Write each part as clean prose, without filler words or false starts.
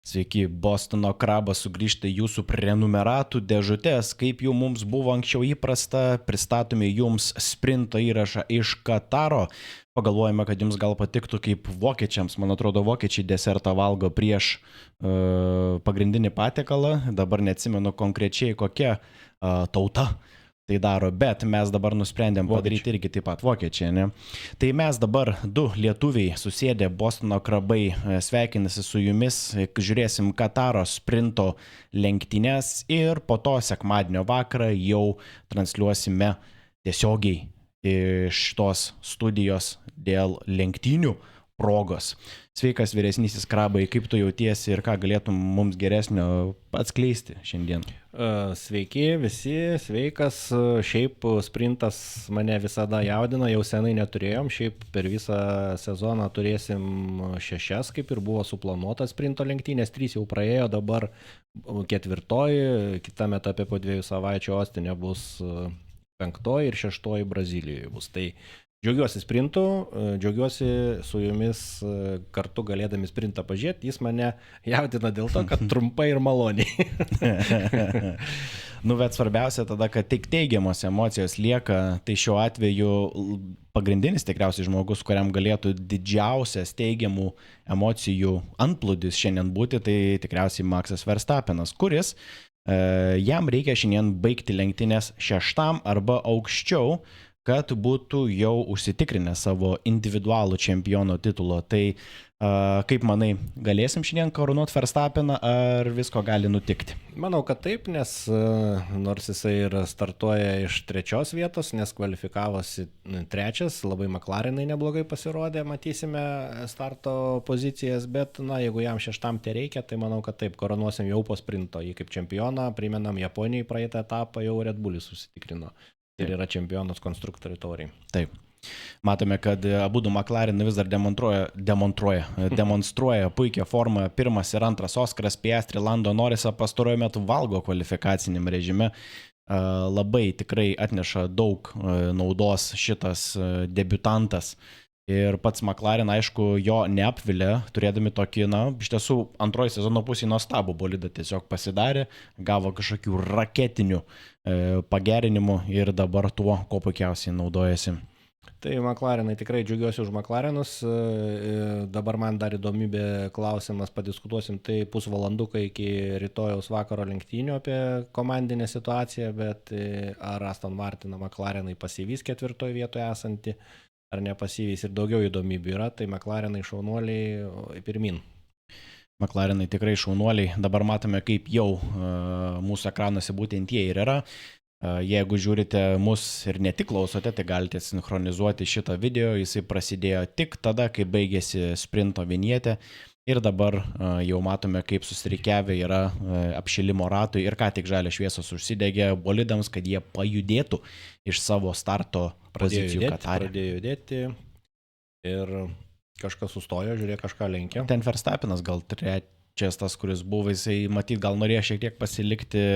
Sveiki, Bostono krabas sugrįžta į jūsų prenumeratų dėžutės. Kaip jau mums buvo anksčiau įprasta, pristatome jums sprinto įrašą iš Kataro. Pagalvojame, kad jums gal patiktų kaip vokiečiams. Man atrodo, vokiečiai desertą valgo prieš pagrindinį patiekalą. Dabar neatsimenu konkrečiai kokia tauta tai daro, bet mes dabar nusprendėm padaryti irgi taip pat vokiečiai, ne? Tai mes dabar du lietuviai susėdę Bostono krabai sveikinasi su jumis, žiūrėsim Kataro sprinto lenktynes ir po to sekmadienio vakarą jau transliuosime tiesiogiai iš tos studijos dėl lenktynių progos. Sveikas vyresnysis krabai, kaip tu jautiesi ir ką galėtum mums geresnio atskleisti šiandien? Sveiki visi, sveikas. Šiaip sprintas mane visada jaudina, jau senai neturėjom, šiaip per visą sezoną turėsim 6, kaip ir buvo suplanuota sprinto lenktynės, 3 jau praėjo, dabar 4, kitame etape po 2 savaičių Ostinė bus 5 ir 6 Brazilijoje bus. Tai džiaugiuosi sprintu, džiaugiuosi su jumis kartu galėdami sprintą pažiūrėti, jis mane jaudina dėl to, kad trumpai ir maloniai. Nu, bet svarbiausia tada, kad tik teigiamos emocijos lieka, tai šiuo atveju pagrindinis tikriausiai žmogus, kuriam galėtų didžiausias teigiamų emocijų antplūdis šiandien būti, tai tikriausiai Maxas Verstappenas, kuris jam reikia šiandien baigti lenktynės 6 arba aukščiau, kad būtų jau užsitikrinę savo individualų čempiono titulo. Tai kaip manai, galėsim šiandien karūnuoti Verstappeną ar visko gali nutikti? Manau, kad taip, nes nors jisai ir startuoja iš 3 vietos, nes kvalifikavosi 3, labai McLarenai neblogai pasirodė, matysime starto pozicijas, bet jeigu jam 6 tai reikia, tai manau, kad taip, karūnuosim jau po sprinto jį kaip čempioną, primenam Japonijai praeitą etapą jau Red Bullis susitikrino. Ir yra čempionas konstruktorių tauriai. Taip. Matome, kad abudu McLarenai vis dar demonstruoja puikią formą. 1 ir 2 Oskaras Piastri, Lando Norrisą pastaruoju metu valgo kvalifikaciniam režime. Labai tikrai atneša daug naudos šitas debiutantas. Ir pats McLaren, aišku, jo neapvilė, turėdami tokį, iš tiesų, antroji sezono pusė nuostabų bolidą tiesiog pasidarė, gavo kažkokių raketinių pagerinimų ir dabar tuo, ko puikiausiai naudojasi. Tai McLarenai, tikrai džiaugiuosi už McLarenus, dabar man dar įdomybė klausimas, padiskutuosim tai pusvalanduką iki rytojaus vakaro lenktynių apie komandinę situaciją, bet ar Aston Martiną McLarenai pasivys 4 vietoje esantį, ar nepasivys ir daugiau įdomybių yra, tai McLarenai šaunuoliai pirmin. McLarenai tikrai šaunuoliai, dabar matome, kaip jau mūsų ekranuose būtent jie ir yra. Jeigu žiūrite mus ir ne tik klausote, tai galite sinchronizuoti šitą video, jisai prasidėjo tik tada, kai baigėsi sprinto vinietė. Ir dabar jau matome, kaip susirikiavę yra apšilimo ratui ir ką tik žalia šviesos užsidegė bolidams, kad jie pajudėtų iš savo starto pozicijų Katare. Pradėjo judėti ir kažkas sustojo, žiūrėk, kažką lenkė. Ten Verstappenas gal trečias tas, kuris buvo, jisai matyt gal norėjo šiek tiek pasilikti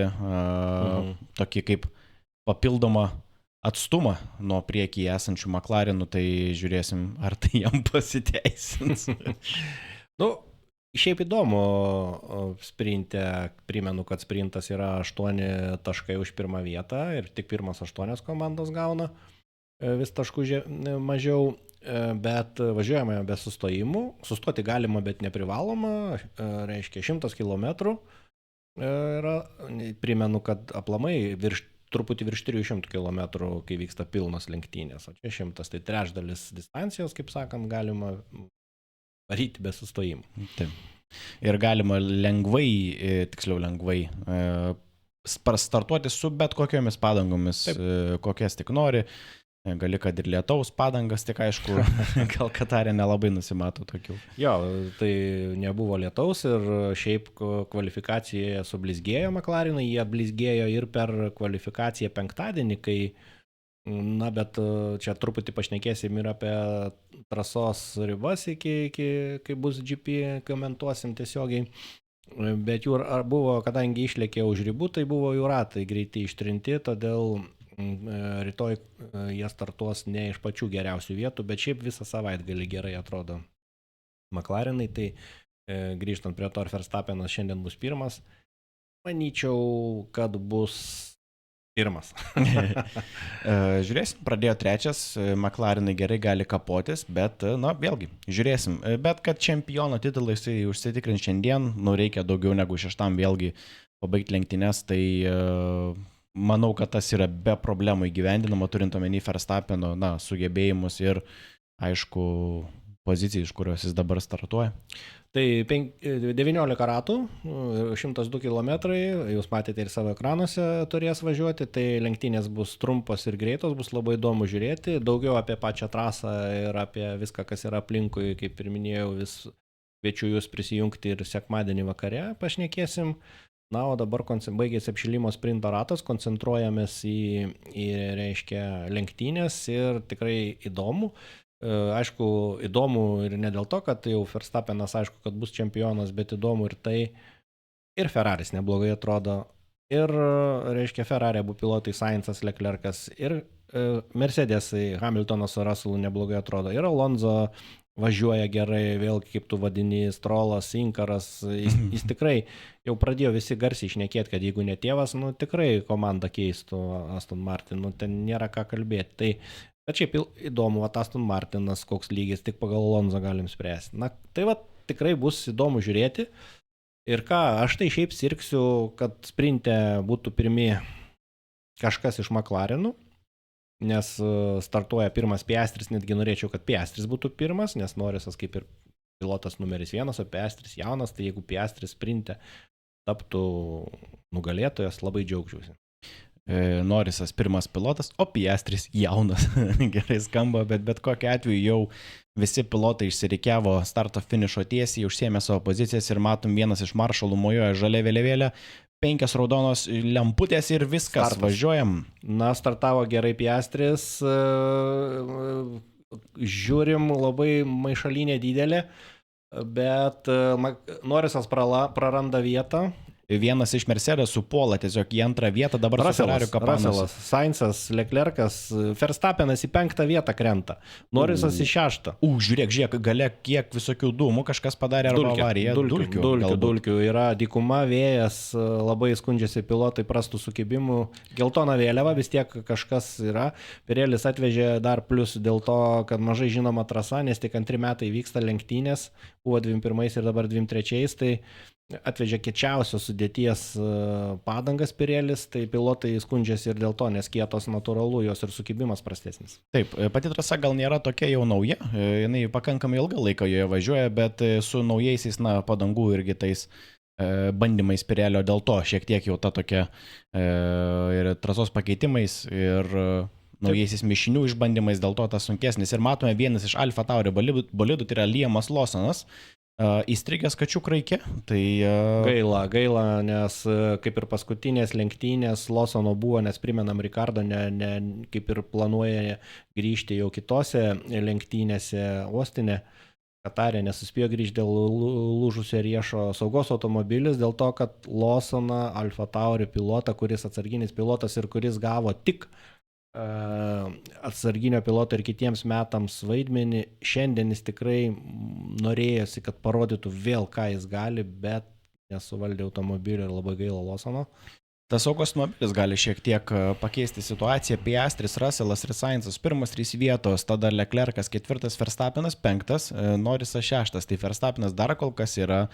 tokį kaip papildomą atstumą nuo priekyje esančių McLarenų, tai žiūrėsim, ar tai jam pasiteisins. Šiaip įdomu sprinte, primenu, kad sprintas yra 8 taškai už 1 vietą ir tik pirmas 8 komandos gauna vis taškų mažiau, bet važiuojame be sustojimų, sustoti galima, bet neprivaloma, reiškia 100 km yra, primenu, kad aplamai truputį virš 300 km, kai vyksta pilnos lenktynės, o čia 100, tai trečdalis distancijos, kaip sakant, galima varyti be sustojimų. Taip. Ir galima lengvai, tiksliau lengvai, startuoti su bet kokiomis padangomis, kokias tik nori. Gali, kad ir lietaus padangas, tik aišku, gal Katare nelabai nusimato tokių. Jo, tai nebuvo lietaus ir šiaip kvalifikacijoje sublizgėjo McLarenai, jie blizgėjo ir per kvalifikaciją penktadienį, kai bet čia truputį pašnekėsim ir apie trasos ribas, kai bus GP, komentuosim tiesiogiai. Bet jų buvo, kadangi išlėkė už ribų, tai buvo jų ratai greitai ištrinti, todėl rytoj jie startuos ne iš pačių geriausių vietų, bet šiaip visą savaitgalį gerai atrodo McLarenai. Tai grįžtant prie to, ar Verstappenas šiandien bus pirmas, manyčiau, kad bus pirmas. Žiūrėsim, pradėjo trečias, McLarenai gerai gali kapotis, bet, na, vėlgi, žiūrėsim. Bet kad čempiono titulą jisai užsitikrins šiandien, reikia daugiau negu šeštam vėlgi pabaigti lenktynes, tai manau, kad tas yra be problemų įgyvendinama, turint omeny Verstappeno, sugebėjimus ir, aišku, poziciją, iš kurios jis dabar startuoja. Tai 19 ratų, 102 km, jūs matėte ir savo ekranuose turės važiuoti, tai lenktynės bus trumpos ir greitos, bus labai įdomu žiūrėti, daugiau apie pačią trasą ir apie viską, kas yra aplinkui, kaip ir minėjau, vis kviečiu jūs prisijungti ir sekmadienį vakare pašnekėsim. Na, o dabar baigėsi apšilimo sprinto ratas, koncentruojamės į reiškia lenktynės ir tikrai įdomu. Aišku, įdomu ir ne dėl to, kad jau Verstappenas aišku, kad bus čempionas, bet įdomu ir tai, ir Ferraris neblogai atrodo, ir, reiškia, Ferrari abu pilotai Sainzas, Leclercas, ir Mercedesai, Hamiltonas su Russellu neblogai atrodo, ir Alonso važiuoja gerai, vėl kaip tu vadini, Strolas, Inkaras, jis tikrai jau pradėjo visi garsiai šnekėti, kad jeigu ne tėvas, tikrai komanda keistų Aston Martin, ten nėra ką kalbėti. Tai bet šiaip įdomu, Aston Martinas, koks lygis, tik pagal Alonso galim spręsti. Na, tai tikrai bus įdomu žiūrėti. Ir ką, aš tai šiaip sirksiu, kad sprinte būtų pirmi kažkas iš McLarenų, nes startuoja pirmas Piastris, netgi norėčiau, kad Piastris būtų pirmas, nes Norrisas kaip ir pilotas numeris 1, o Piastris jaunas, tai jeigu Piastris sprinte taptų nugalėtojas, labai džiaugčiausi. Norrisas pirmas pilotas, o Piastris jaunas. Gerai skamba, bet kokiu atveju jau visi pilotai išsirikiavo starto finišo tiesiai, užsiėmė savo pozicijas ir matom vienas iš maršalų mojuoja žalia vėliavėlė, 5 raudonos lemputės ir viskas, startas. Važiuojam. Na, startavo gerai Piastris, žiūrim labai maišalinė didelė, bet Norrisas praranda vietą. Vienas iš Mercedes supuola tiesiog į antrą vietą, dabar Ferrari kapanas. Sainzas, Leclercas, Verstappenas į 5 vietą krenta, Norrisas į 6. Žiūrėk, gale kiek visokių dūmų kažkas padarė arba avariją. Dulkių, yra dykuma, vėjas, labai skundžiasi pilotai prastų sukibimų, geltona vėliava, vis tiek kažkas yra. Pirelis atvežė dar plus dėl to, kad mažai žinoma trasa, nes tik 2 metai vyksta lenktynės, buvo 21 ir dabar 23, tai atvežė kiečiausios sudėties padangas Pirelis, tai pilotai skundžiasi ir dėl to, nes kietos natūralu, jos ir sukibimas prastesnis. Taip, pati trasa gal nėra tokia jau nauja, jinai pakankamai ilgą laiką joje važiuoja, bet su naujaisiais padangų irgi tais bandymais Pirelio, dėl to šiek tiek jau ta tokia ir trasos pakeitimais ir naujaisiais mišinių išbandymais, dėl to tas sunkesnis. Ir matome vienas iš Alfa Tauri bolidų, tai yra Liemas Lawsonas, įstrigęs kačių kraike. Tai gaila, nes kaip ir paskutinės lenktynės Lawsono buvo, nes primenam Ricardo, kaip ir planuoja grįžti jau kitose lenktynėse Ostine, Katare, nesuspėjo grįžti dėl lūžusio riešo saugos automobilis, dėl to, kad Lawsoną, Alfa Tauri pilotą, kuris atsarginis pilotas ir kuris gavo tik atsarginio piloto ir kitiems metams vaidmenį, šiandien jis tikrai norėjosi, kad parodytų vėl, ką jis gali, bet nesuvaldė automobilio ir labai gaila Lawsono. Tas saugos automobilis gali šiek tiek pakeisti situaciją. Piastris, Russellas ir Sainzas 1-3 vietos, tada Leclercas 4, Verstappenas 5, Norrisas 6. Tai Verstappenas dar kol kas yra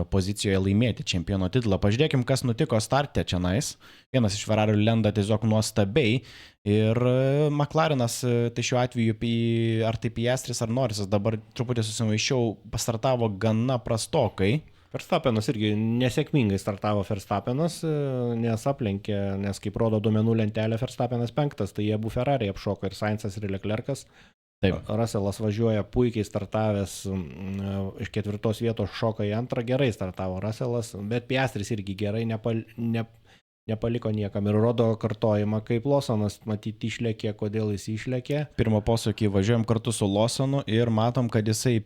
pozicijoje laimėti čempiono titulą. Pažiūrėkim, kas nutiko starte čianais. Vienas iš Ferrari lenda tiesiog nuostabiai ir McLarenas, tai šiuo atveju ar tai Piastris ar Norrisas, dabar truputį susimaišiau, pastartavo gana prastokai. Verstappenas irgi nesėkmingai startavo Verstappenas, nes aplenkė, nes kaip rodo duomenų lentelė, Verstappenas 5, tai jie abu Ferrari apšoko ir Sainzas ir Leclercas. Taip. Russellas važiuoja puikiai startavęs, iš 4 vietos šoka į 2, gerai startavo Russellas, bet Piastris irgi gerai nepaliko niekam ir rodo kartojimą, kaip Lawsonas matyti išlėkė, kodėl jis išlėkė. Pirmą posūkį važiuojam kartu su Lawsonu ir matom, kad jisai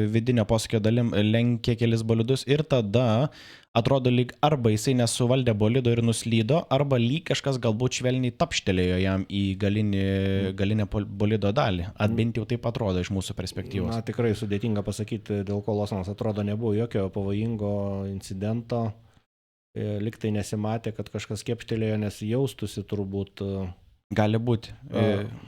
vidinę posūkio dalim lenkė kelis bolidus ir tada atrodo lyg arba jisai nesuvaldė bolido ir nuslydo, arba lyg kažkas galbūt švelniai tapštelėjo jam į galinę bolido dalį. Bent jau taip atrodo iš mūsų perspektyvos. Na, tikrai sudėtinga pasakyti, dėl ko Lawsonas atrodo nebuvo jokio pavojingo incidento. Liktai nesimatė, kad kažkas kepštelėjo, nes jaustusi turbūt. Gali būti.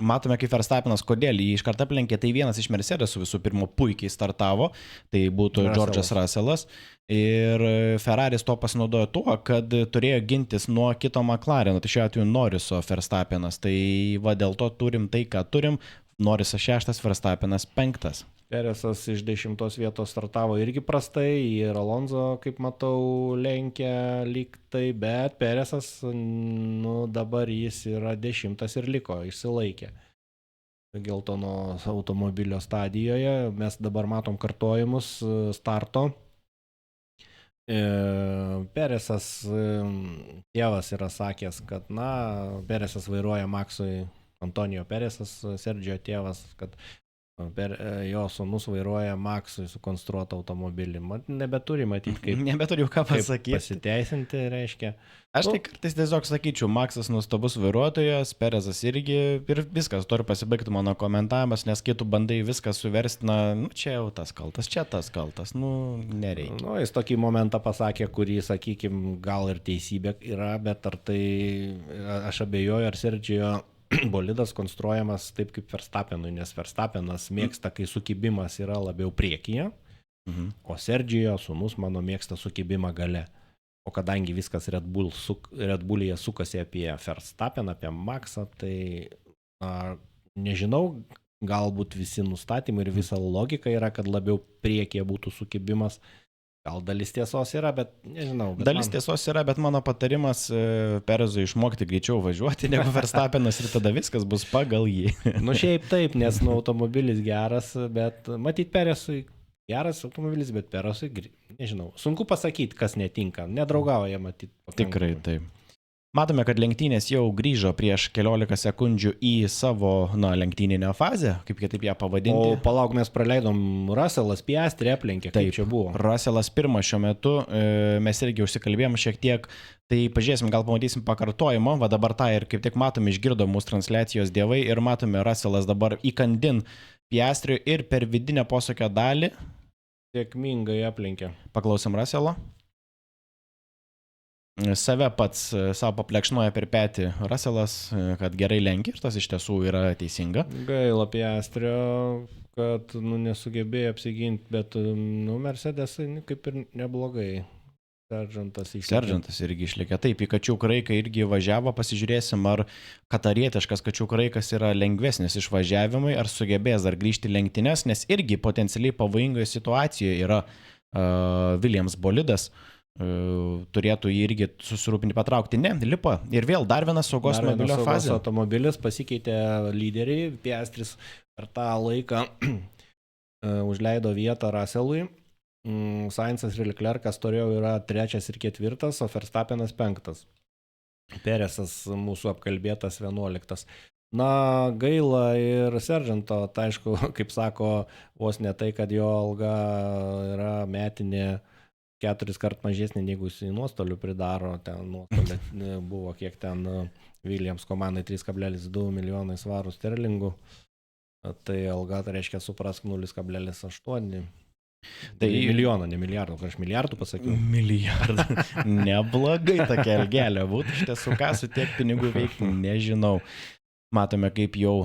Matome, kaip Verstappenas, kodėl jį iškart aplenkė, tai vienas iš Mercedesų visų pirma puikiai startavo, tai būtų George'as Russellas. Ir Ferraris to pasinaudojo tuo, kad turėjo gintis nuo kito McLareno, tai šiuo atveju Norriso Verstappenas. Tai va dėl to turim tai, ką turim. Norrisas 6, Verstappenas 5. Peresas iš 10 vietos startavo irgi prastai ir Alonso, kaip matau, lenkia lygtai, bet Peresas, dabar jis yra 10 ir liko, išsilaikė geltono automobilio stadijoje. Mes dabar matom kartojimus starto. Peresas, tėvas yra sakęs, kad, Peresas vairuoja Maksui, Antonijo Peresas, Sergio tėvas, kad jo sūnus vairuoja Maksui sukonstruotą automobilį. Nebeturi matyti, kaip... Nebeturiu ką pasakyti. Pasiteisinti, reiškia. Aš tai kartais tiesiog sakyčiau, Maksas nuostabus vairuotojas, Peresas irgi ir viskas, turi pasibaigti mano komentavimas, nes kai tu bandai viską suversti, čia jau tas kaltas, čia tas kaltas, nereikia. Jis tokį momentą pasakė, kurį, sakykim, gal ir teisybė yra, bet ar tai, aš abejoju, ar Sergio bolidas konstruojamas taip kaip Verstappenui, nes Verstappenas mėgsta, kai sukibimas yra labiau priekyje, o Sergio sūnus mano mėgsta sukibimą gale. O kadangi viskas Red Bullyje sukasi apie Verstappeną, apie Maxą, tai nežinau, galbūt visi nustatymai ir visa logika yra, kad labiau priekyje būtų sukibimas. Gal dalis tiesos yra, bet nežinau. Tiesos yra, bet mano patarimas Perezui išmokti greičiau važiuoti negu Verstappenas ir tada viskas bus pagal jį. Šiaip taip, nes automobilis geras, bet matyt Perezui geras automobilis, bet Perezui, nežinau, sunku pasakyti, kas netinka, nedraugauja matyti. Tikrai taip. Matome, kad lenktynės jau grįžo prieš keliolika sekundžių į savo lenktyninę fazę, kaip kitaip ją pavadinti. O palauk, mes praleidom Russellas Piastri aplenkė, kaip čia buvo. Russellas pirmas šiuo metu, mes irgi užsikalbėjom šiek tiek, tai pažiūrėsim, gal pamatysim pakartojimo, va dabar tą ir kaip tik matome, išgirdo mūsų transliacijos dievai ir matome Russellas dabar įkandin Piastri ir per vidinę posūkio dalį. Sėkmingai aplenkė. Paklausom Russello. Save pats savo paplekšnoja per petį Russellas, kad gerai lenkia ir tas iš tiesų yra teisinga. Gaila Piastrio, kad nesugebėjo apsiginti, bet Mercedesai kaip ir neblogai. Seržantas irgi išlikė. Taip, į kačių kraiką irgi važiavo, pasižiūrėsim, ar katarietiškas kačių kraikas yra lengvesnis išvažiavimai, ar sugebės dar grįžti lenktynes, nes irgi potencialiai pavojingoje situacijoje yra Williams bolidas. Turėtų jį irgi susirūpinti patraukti. Ne, lipa. Ir vėl dar viena saugos mobilio fazė. Automobilis pasikeitė lyderiai. Piastris per tą laiką užleido vietą Russellui. Sainzas ir Leclercas turėjo yra 3 ir 4, o Verstappenas 5. Peresas mūsų apkalbėtas 11. Gaila ir Seržanto, tai aišku, kaip sako, vos ne tai, kad jo alga yra metinė 4 kart mažesnė, negu jis nuostolių pridaro. Ten nuostolių buvo kiek ten Williams komandai 3,2 milijonai svarų sterlingų. Tai alga, tai reiškia, suprask 0,8. Tai milijoną, ne milijardų, aš milijardų pasakiau. Milijardą. Neblogai tokia algelė būtų, iš tiesų, ką su tiek pinigų veikti, nežinau. Matome, kaip jau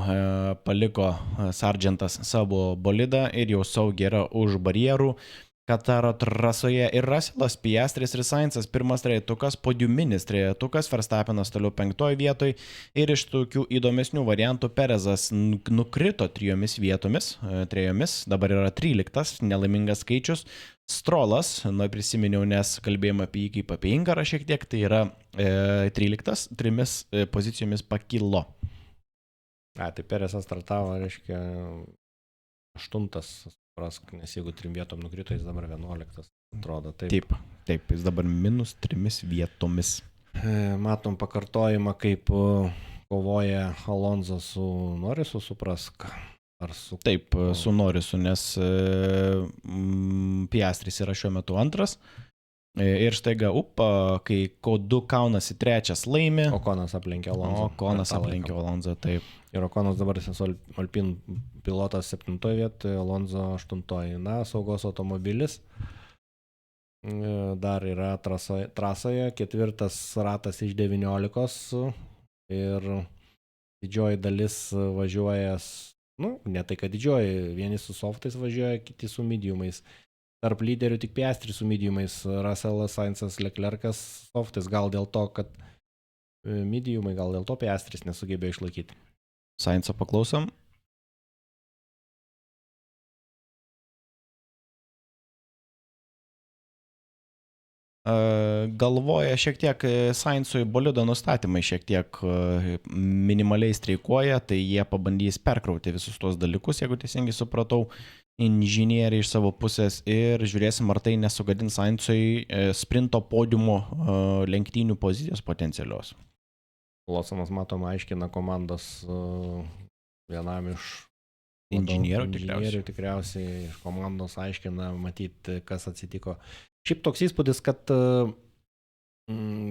paliko Sargentas savo bolidą ir jau saugiai yra už barjerų. Kataro trasoje ir Russellas, Piastris ir Sainzas pirmas trejetukas, podiuminis trejetukas, Verstappenas toliau 5 vietoj ir iš tokių įdomesnių variantų Perezas nukrito 3 vietomis, dabar yra 13, nelaimingas skaičius. Strollas, prisiminiau, nes kalbėjome apie jį kaip apie Inkarą šiek tiek, tai yra 13, 3 pozicijomis pakilo. Tai Perezas startavo, reiškia 8. Nes jeigu 3 vietom nukrito, jis dabar 11, atrodo. Taip, jis dabar -3 vietomis. Matom pakartojimą, kaip kovoja Alonso su Norrisu, suprask. Ar su... Taip, su Norrisu, nes Piastris yra šiuo metu antras. Ir štaiga, kai Q2 kaunasi trečias laimi. Okonas aplenkė Alonso. Okonas aplenkė Alonso, taip. Ir Okonas dabar Alpin pilotas 7 vietoje, Alonso 8. Na, saugos automobilis. Dar yra trasoje, 4 ratas iš 19 ir didžioji dalis važiuoja, ne tai kad didžioji, vieni su softais važiuoja, kiti su mediumais. Tarp lyderių tik Piastris su mediumais, Russellas, Sainzas, Leclercas, softais, gal dėl to, kad mediumai, gal dėl to Piastris nesugebėjo išlaikyti. Sainzą paklausom. Galvoja šiek tiek Sainzui bolido nustatymai šiek tiek minimaliai streikuoja, tai jie pabandys perkrauti visus tos dalykus, jeigu teisingai supratau, inžinieriai iš savo pusės ir žiūrėsim, ar tai nesugadins Sainzui sprinto podiumo lenktynių pozicijos potencialios. Lawsonas, matom, aiškina komandos vienam iš inžinierių tikriausiai iš komandos aiškina, matyti, kas atsitiko. Šiaip toks įspūdis, kad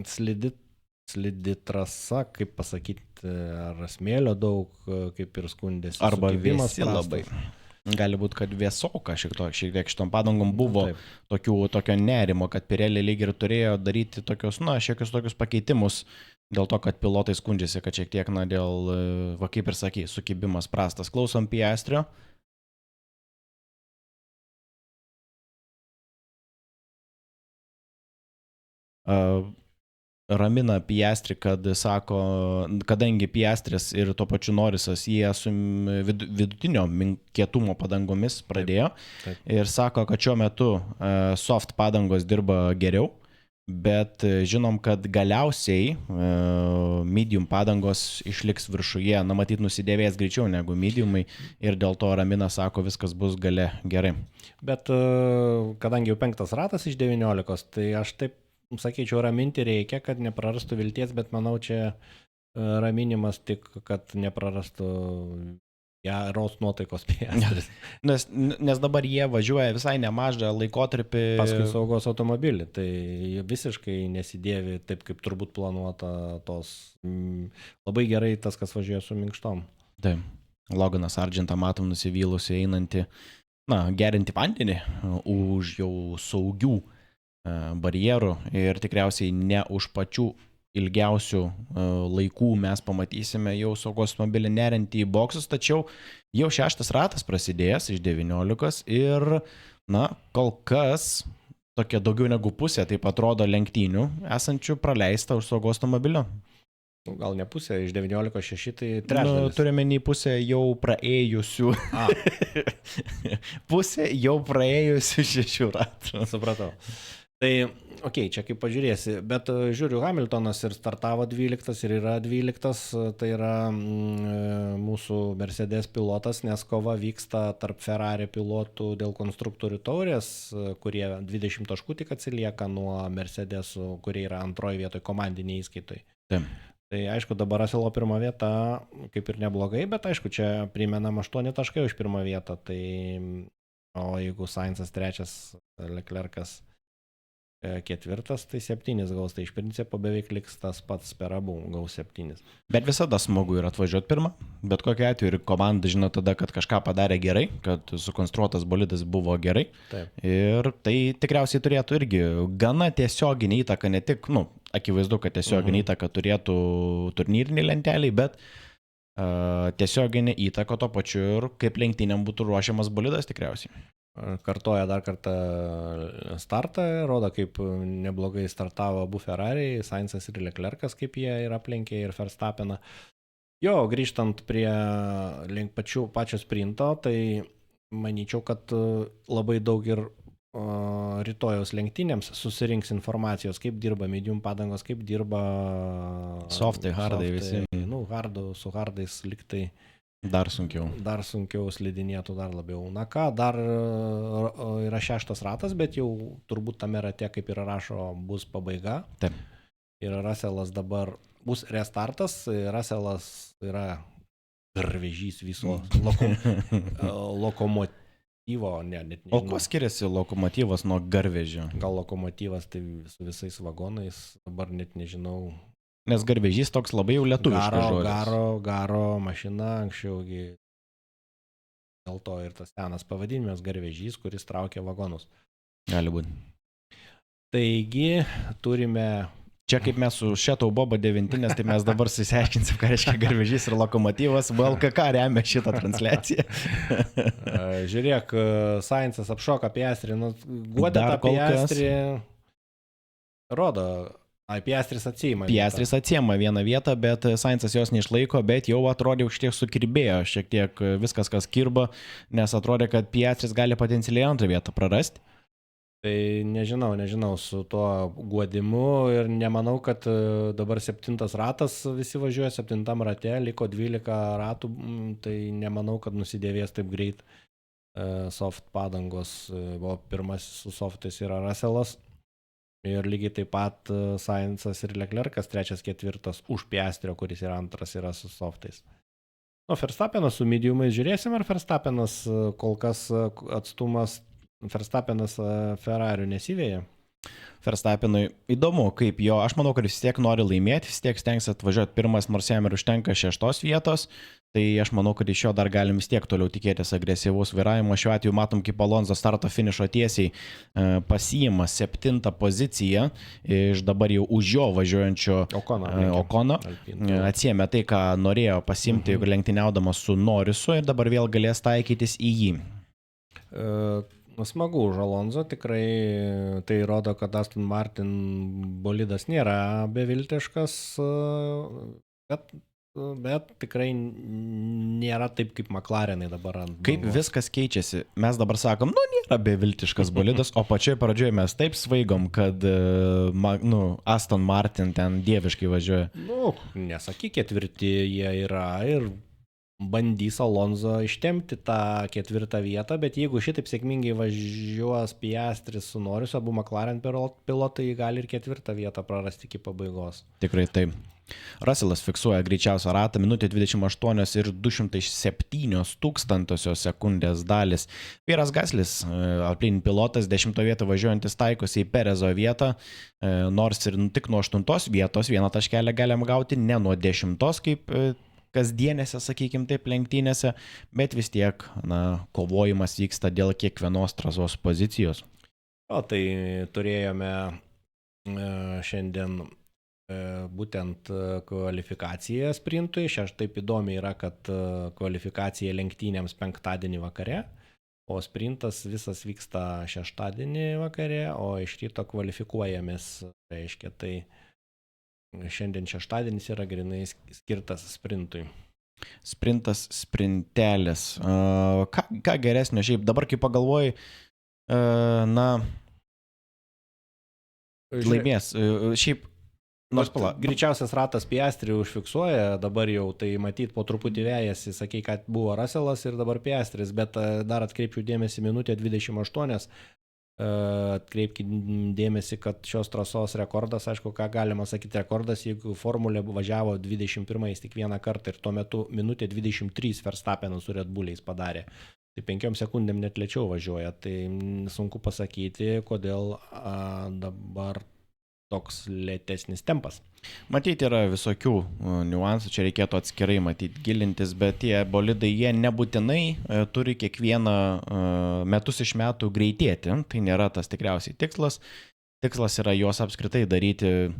slidi trasa, kaip pasakyti, ar smėlio daug, kaip ir skundėsi. Arba vėsi labai. Gali būti, kad vėsoka šiek tiek šitom padangom buvo tokio nerimo, kad Pirelli lyg ir turėjo daryti tokius, šiekius tokius pakeitimus, dėl to, kad pilotai skundžiasi, kad šiek tiek, dėl, kaip ir sakai, sukibimas prastas. Klausom Piastrio. Ramina Piastri, kad sako, kadangi Piastris ir tuo pačiu Norrisas, jie su vidutinio kietumo padangomis pradėjo. Taip. Ir sako, kad šiuo metu soft padangos dirba geriau, bet žinom, kad galiausiai medium padangos išliks viršuje, matyt, nusidėvės greičiau negu mediumai ir dėl to Ramina sako, viskas bus gale gerai. Bet kadangi jau 5 ratas iš 19, tai aš taip sakyčiau, raminti reikia, kad neprarastų vilties, bet manau, čia raminimas tik, kad neprarastų geros nuotaikos Piastris. Nes dabar jie važiuoja visai nemažą laikotarpį. Paskui saugos automobilį, tai visiškai nesidėvi taip, kaip turbūt planuota tos. Labai gerai tas, kas važiuoja su minkštom. Taip, Loganas Sargentą matom nusivylusi einantį, gerinti vandenį už jau saugių barjerų ir tikriausiai ne už pačių ilgiausių laikų mes pamatysime jau saugos automobilį nerinti į boksus, tačiau jau 6 ratas prasidėjęs iš 19 ir, kol kas tokia daugiau negu pusė, taip atrodo, lenktynių esančių praleista už saugos automobilio. Gal ne pusė, iš 19,6 tai trečdalis. Turime į pusę jau praėjusių. Pusė jau praėjusių 6 ratų. Supratau. Tai, čia kaip pažiūrėsi, bet žiūriu, Hamiltonas ir startavo 12 ir yra 12, tai yra mūsų Mercedes pilotas, nes kova vyksta tarp Ferrari pilotų dėl konstruktorių taurės, kurie 20 taškų tik atsilieka nuo Mercedesų, kurie yra antroji vietoje komandiniai įskaitoj. Taip. Tai aišku, dabar Russelo 1 vieta kaip ir neblogai, bet aišku, čia primenam 8 taškai už 1 vietą, tai o jeigu Sainzas 3, Leclercas 4, tai 7 gaus, tai iš principo beveik liks tas pats per abu, gaus 7. Bet visada smagu yra atvažiuoti pirmą, bet kokiu atveju ir komanda žino tada, kad kažką padarė gerai, kad sukonstruotas bolidas buvo gerai. Taip. Ir tai tikriausiai turėtų irgi gana tiesioginį įtaką, ne tik, akivaizdu, kad tiesioginį įtaką turėtų turnyriniai lenteliai, bet tiesioginį įtaką to pačiu ir kaip lenktynėm būtų ruošiamas bolidas tikriausiai. Kartoja dar kartą startą, rodo, kaip neblogai startavo abu Ferrari, Sainzas ir Leclercas, kaip jie ir aplenkė ir Verstappeną. Grįžtant prie link pačio sprinto, tai manyčiau, kad labai daug ir rytojaus lenktynėms susirinks informacijos, kaip dirba medium padangos, kaip dirba softai, hardai visi. Su hardais liktai. Dar sunkiau. Dar sunkiau slidinėtų dar labiau. Dar yra 6 ratas, bet jau turbūt tame rate, kaip ir rašo, bus pabaiga. Taip. ir Russellas dabar bus restartas, Russellas yra garvežys viso lokomotyvo, net nežinau. O kuo skiriasi lokomotyvas nuo garvežio? Gal lokomotyvas tai su visais vagonais, dabar net nežinau. Nes garvežys toks labai jau lietuviškas žodis. Garo mašina, anksčiaugi dėl to ir tas senas pavadinimas garvežys, kuris traukia vagonus. Gali būti. Taigi turime... Čia kaip mes su Šeto Boba 9, tai mes dabar susiaiškinsim, ką reiškia garvežys ir lokomotyvas. VLKK remia šitą transliaciją. Žiūrėk, Sainzas apšoka Piastrį, guodė tą Piastrį. Rodo, Piastris atsiima. Piastris atsiima vieną vietą, bet Sainzas jos neišlaiko, bet jau atrodė šiek tiek sukirbėjo, šiek tiek viskas, kas kirba, nes atrodė, kad Piastris gali potencialiai antrą vietą prarasti. Tai nežinau su tuo guodimu ir nemanau, kad dabar 7 ratas visi važiuoja, 7 rate, liko 12 ratų, tai nemanau, kad nusidėvės taip greit soft padangos, o pirmasis su softais yra Russellas. Ir lygiai taip pat Sainzas ir Leclercas 3, 4 už Piastrio, kuris yra antras, yra su softais. O Verstappenas su mediumais žiūrėsim, ar Verstappenas kol kas atstumas, Verstappenas Ferrarių nesivėja? Verstappenui įdomu, kaip jo, aš manau, kad vis tiek nori laimėti, vis tiek stengs atvažiuoti pirmas, nors jam ir užtenka 6 vietos, tai aš manau, kad iš jo dar galim vis tiek toliau tikėtis agresyvaus vairavimo. Šiuo atveju matom, kaip Alonso starto finišo tiesiai pasiima 7 poziciją iš dabar jau už jo važiuojančio Okono. Atsiėmė tai, ką norėjo pasimti, lenktyniaudamas su Norrisu ir dabar vėl galės taikytis į jį. Smagu už Alonso, tikrai tai rodo, kad Aston Martin bolidas nėra beviltiškas, bet tikrai nėra taip kaip McLarenai dabar. Kaip viskas keičiasi. Mes dabar sakom, nėra beviltiškas bolidas, o pačioje pradžioje mes taip svaigom, kad Aston Martin ten dieviškai važiuoja. Nesakyk, 4 jie yra ir bandys Alonso ištempti tą 4 vietą, bet jeigu šitaip sėkmingai važiuos Piastris su Norrisu, abu McLaren pilotai gali ir 4 vietą prarasti iki pabaigos. Tikrai taip. Russellas fiksuoja greičiausią ratą, minutė 28 ir 207 tūkstantosios sekundės dalis. Pieras Gaslis, Alpine pilotas, 10 vietą važiuojantis taikosi į Perezo vietą, nors ir tik nuo 8 vietos vieną taškelę galim gauti, ne nuo 10 kaip kasdienėse, sakykim taip, lenktynėse, bet vis tiek, kovojimas vyksta dėl kiekvienos trasos pozicijos. Tai turėjome šiandien būtent kvalifikaciją sprintui. Taip įdomi yra, kad kvalifikacija lenktynėms penktadienį vakare, o sprintas visas vyksta šeštadienį vakare, o iš ryto kvalifikuojamės, reiškia tai. Šiandien šeštadienis yra grinai skirtas sprintui. Sprintas, sprintelis. Ką geresnio šiaip? Dabar kai pagalvoji, laimės. Šiaip, greičiausias ratas Piastrį užfiksuoja, dabar jau tai matyt po truputį vejasi, sakei, kad buvo Russellas ir dabar Piastris, bet dar atkreipčiau dėmesį minutė 28. Atkreipkite dėmesį, kad šios trasos rekordas, aišku, ką galima sakyti rekordas, jeigu formulė važiavo 21 tik vieną kartą ir tuo metu minutė 23 Verstappenas su Red Bulliais padarė. Tai 5 sekundėm net lėčiau važiuoja, tai sunku pasakyti, kodėl dabar toks lėtesnis tempas. Matyti yra visokių niuansų, čia reikėtų atskirai matyti, gilintis, bet tie bolidai, jie nebūtinai turi kiekvieną metus iš metų greitėti, tai nėra tas tikriausiai tikslas. Tikslas yra juos apskritai daryti,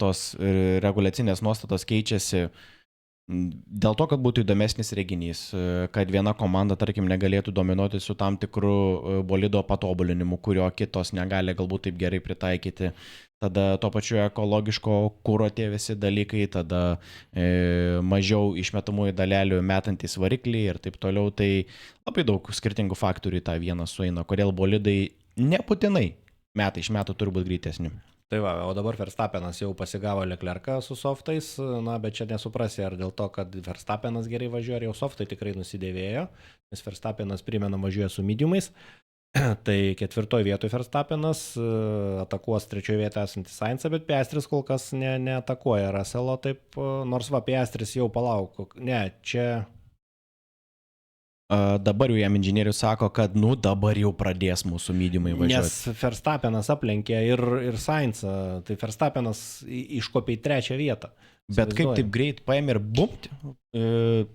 tos reguliacinės nuostatos keičiasi dėl to, kad būtų įdomesnis reginys, kad viena komanda, tarkim, negalėtų dominuoti su tam tikru bolido patobulinimu, kurio kitos negali galbūt taip gerai pritaikyti. Tada to pačiu ekologiško kuro tie visi dalykai, tada mažiau išmetamųjų dalelių metantys varikliai ir taip toliau. Tai labai daug skirtingų faktorių į tą vieną sueina, kodėl bolidai nebūtinai metai iš metų turi būti greitesni. Tai va, o dabar Verstappenas jau pasigavo Leclercą su softais, bet čia nesuprasi, ar dėl to, kad Verstappenas gerai važiuoja, ar jau softai tikrai nusidėvėjo, nes Verstappenas primena važiuoja su mediumais. Tai 4 vietoje Verstappenas, atakuos 3 vietoje esantį Sainzą, bet Piastris kol kas neatakuoja Russelo taip, nors va Piastris jau palauk. Ne, čia... Dabar jau jam inžinierius sako, kad dabar jau pradės mūsų mydymai važiuoti. Nes Verstappenas aplenkė ir Sainzą, tai Verstappenas iškopė į 3 vietą. Bet kaip taip greit paėmė ir bumti,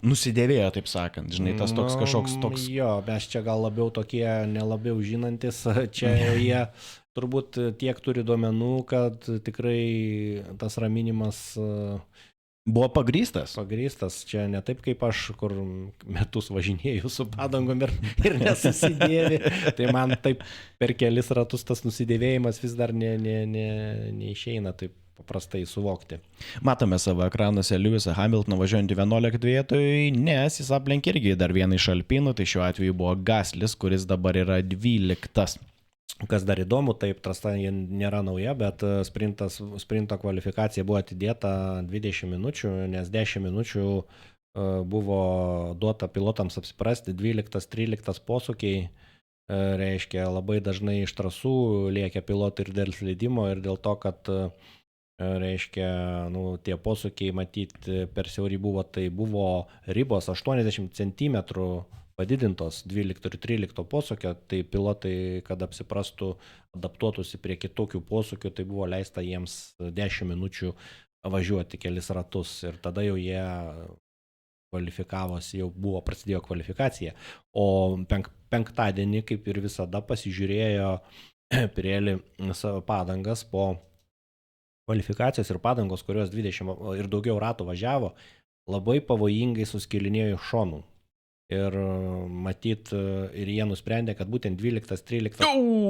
nusidėvėjo, taip sakant, žinai, tas toks kažkoks toks... Jo, mes čia gal labiau tokie nelabiau žinantis, čia jie turbūt tiek turi duomenų, kad tikrai tas raminimas... Buvo pagrįstas. Pagrįstas, čia ne taip kaip aš, kur metus važinėjau su padangom ir nesusidėvi. Tai man taip per kelis ratus tas nusidėvėjimas vis dar neišeina taip paprastai suvokti. Matome savo ekranuose Lewisą Hamiltoną važiuojantį 11 vietoj, nes jis aplenkė irgi dar vieną iš Alpinų, tai šiuo atveju buvo Gaslis, kuris dabar yra 12. Kas dar įdomu, taip, trasa nėra nauja, bet sprinto kvalifikacija buvo atidėta 20 minučių, nes 10 minučių buvo duota pilotams apsiprasti, 12-13 posūkiai, reiškia labai dažnai iš trasų lėkia pilotai ir dėl slydimo ir dėl to, kad reiškia, tie posūkiai matyti per siauri buvo, tai buvo ribos 80 cm padidintos 12 ir 13 posūkio, tai pilotai, kad apsiprastų, adaptuotųsi prie kitokių posūkių, tai buvo leista jiems 10 minučių važiuoti kelis ratus ir tada jau jie kvalifikavosi, jau prasidėjo kvalifikacija. O penktadienį, kaip ir visada, pasižiūrėjo Pirelli savo padangas po kvalifikacijos ir padangos, kurios 20 ir daugiau ratų važiavo, labai pavojingai suskilinėjo iš šonų. Ir matyt, ir jie nusprendė, kad būtent 12-13...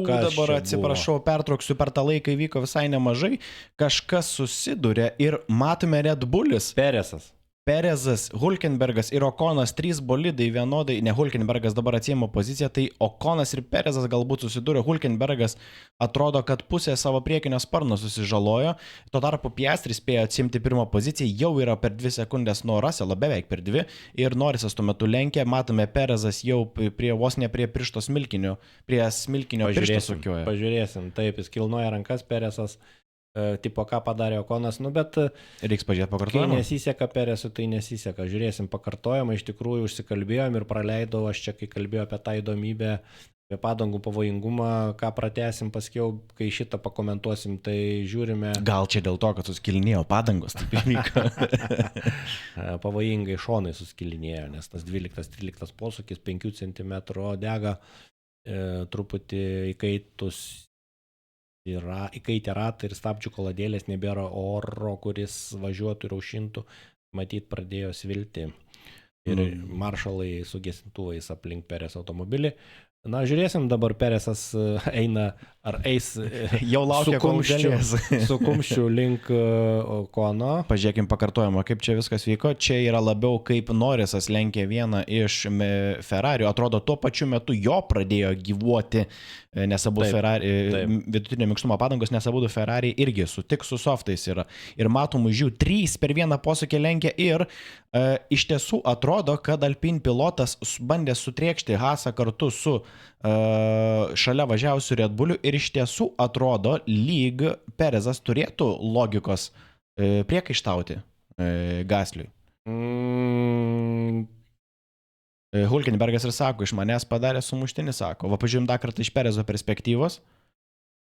Dabar atsiprašau, pertrauksiu, per tą laiką įvyko visai nemažai. Kažkas susidūrė ir matome Red Bullis. Perezas, Hulkenbergas ir Okonas, 3 bolidai vienodai, ne Hulkenbergas dabar atsiėmė poziciją, tai Okonas ir Perezas galbūt susidūrė, Hulkenbergas atrodo, kad pusė savo priekinio sparno susižalojo, tuo tarpu Piastris spėjo atsiimti pirmą poziciją, jau yra per 2 sekundės nuo Russelo, beveik per 2, ir Norrisas tuo metu lenkė, matome Perezas jau vos ne prie piršto smilkinio, prie smilkinio piršto sukioja. Pažiūrėsim, taip, jis kilnoja rankas Perezas. Tipo, ką padarė Okonas, bet reiks pažiūrėti pakartojimą. Kai nesiseka Perezui, tai nesiseka. Žiūrėsim pakartojimą, iš tikrųjų užsikalbėjom ir praleidau, aš čia, kai kalbėjau apie tą įdomybę, apie padangų pavojingumą, ką pratęsim paskiau, kai šitą pakomentuosim, tai žiūrime... Gal čia dėl to, kad suskilinėjo padangos, taip įvyko. Pavojingai šonai suskilinėjo, nes tas 12-13 posūkis 5 cm dega, truputį įkaitė ratai ir stabdžių koladėlės, nebėra oro, kuris važiuotų ir aušintų, matyt, pradėjo svilti ir maršalai su gesintuvais aplink Perez automobilį. Na, žiūrėsim, dabar Perezas eina, ar eis jau laukia su kumščiu link Okono. Pažiūrėkim pakartojimą, kaip čia viskas vyko. Čia yra labiau kaip Norrisas lenkė vieną iš Ferrari. Atrodo, tuo pačiu metu jo pradėjo gyvuoti, nes abu Ferrari, vidutinio minkštumo padangos, nes abu Ferrari irgi tik su softais yra. Ir matomų žiū, 3 per vieną posūkį lenkė ir iš tiesų atrodo, kad Alpine pilotas bandė sutriekšti Haasą kartu su šalia važiavusių Red Bullių ir iš tiesų atrodo, lyg Perezas turėtų logikos priekaištauti Gasliui. Hulkenbergas ir sako, iš manęs padarė sumuštinį, sako. Va, pažiūrėjom dar kartą iš Perezo perspektyvos.